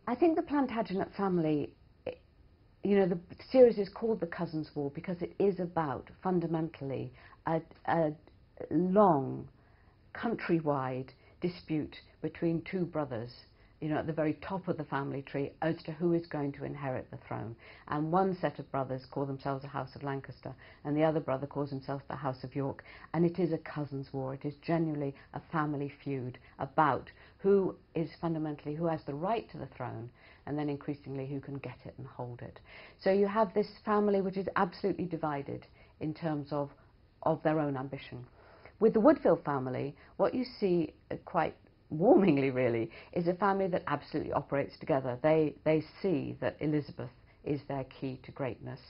I think the Plantagenet family, you know, the series is called The Cousins' War because it is about, fundamentally, a long, countrywide dispute between two brothers, you know, at the very top of the family tree as to who is going to inherit the throne. And one set of brothers call themselves the House of Lancaster, and the other brother calls himself the House of York. And it is a cousins' war. It is genuinely a family feud about who is fundamentally, who has the right to the throne, and then increasingly who can get it and hold it. So you have this family which is absolutely divided in terms of their own ambition. With the Woodville family, what you see quite warmingly, really, is a family that absolutely operates together. They see that Elizabeth is their key to greatness.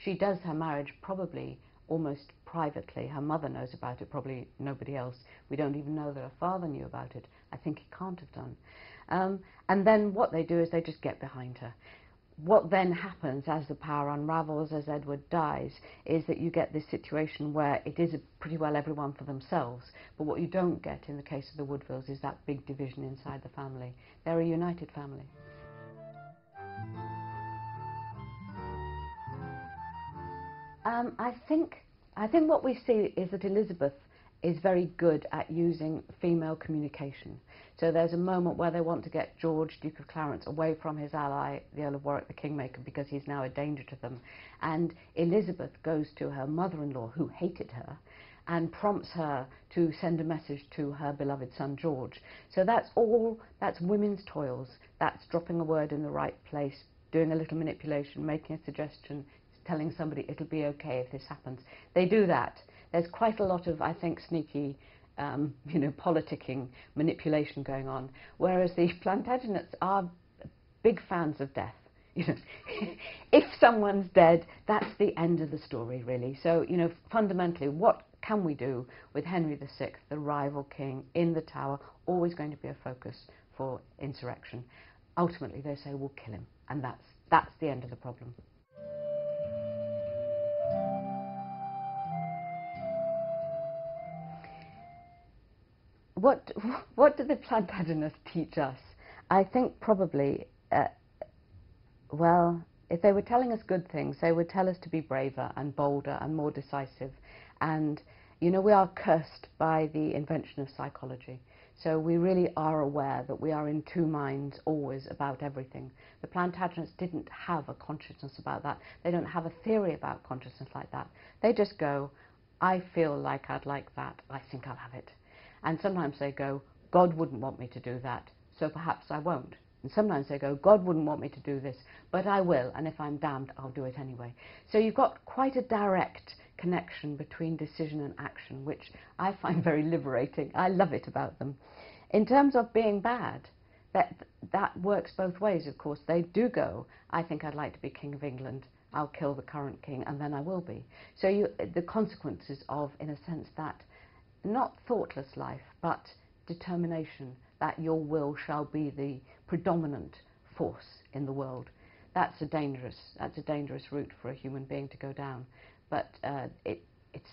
She does her marriage probably almost privately. Her mother knows about it, probably nobody else. We don't even know that her father knew about it. I think he can't have done. And then what they do is they just get behind her. What then happens as the power unravels, as Edward dies, is that you get this situation where it is pretty well everyone for themselves. But what you don't get in the case of the Woodvilles is that big division inside the family. They're a united family. I think what we see is that Elizabeth is very good at using female communication. So there's a moment where they want to get George, Duke of Clarence, away from his ally, the Earl of Warwick, the Kingmaker, because he's now a danger to them. And Elizabeth goes to her mother-in-law, who hated her, and prompts her to send a message to her beloved son, George. So that's women's toils. That's dropping a word in the right place, doing a little manipulation, making a suggestion, telling somebody it'll be okay if this happens. They do that. There's quite a lot of, I think, sneaky, politicking, manipulation going on, whereas the Plantagenets are big fans of death. You know, if someone's dead, that's the end of the story, really. So, you know, fundamentally, what can we do with Henry VI, the rival king, in the Tower, always going to be a focus for insurrection? Ultimately, they say, we'll kill him, and that's the end of the problem. What do the Plantagenets teach us? I think probably, well, if they were telling us good things, they would tell us to be braver and bolder and more decisive. And, you know, we are cursed by the invention of psychology. So we really are aware that we are in two minds always about everything. The Plantagenets didn't have a consciousness about that. They don't have a theory about consciousness like that. They just go, I feel like I'd like that, I think I'll have it. And sometimes they go, God wouldn't want me to do that, so perhaps I won't. And sometimes they go, God wouldn't want me to do this, but I will, and if I'm damned, I'll do it anyway. So you've got quite a direct connection between decision and action, which I find very liberating. I love it about them. In terms of being bad, that works both ways, of course. They do go, I think I'd like to be King of England, I'll kill the current king, and then I will be. So the consequences of, in a sense, that not thoughtless life, but determination that your will shall be the predominant force in the world. That's a dangerous route for a human being to go down, but it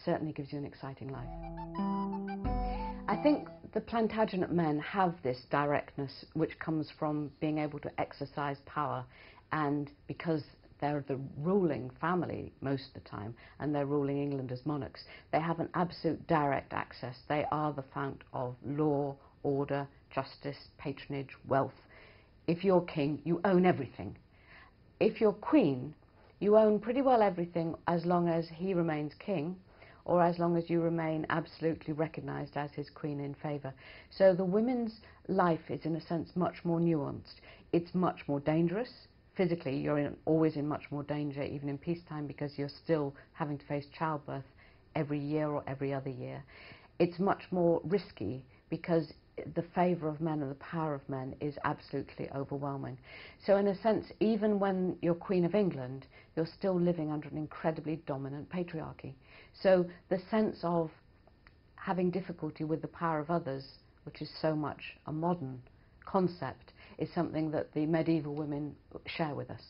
certainly gives you an exciting life. I think the Plantagenet men have this directness which comes from being able to exercise power, and because they're the ruling family most of the time, and they're ruling England as monarchs, they have an absolute direct access. They are the fount of law, order, justice, patronage, wealth. If you're king, you own everything. If you're queen, you own pretty well everything as long as he remains king, or as long as you remain absolutely recognised as his queen in favour. So the women's life is, in a sense, much more nuanced. It's much more dangerous. Physically, you're always in much more danger, even in peacetime, because you're still having to face childbirth every year or every other year. It's much more risky because the favour of men and the power of men is absolutely overwhelming. So in a sense, even when you're Queen of England, you're still living under an incredibly dominant patriarchy. So the sense of having difficulty with the power of others, which is so much a modern concept, is something that the medieval women share with us.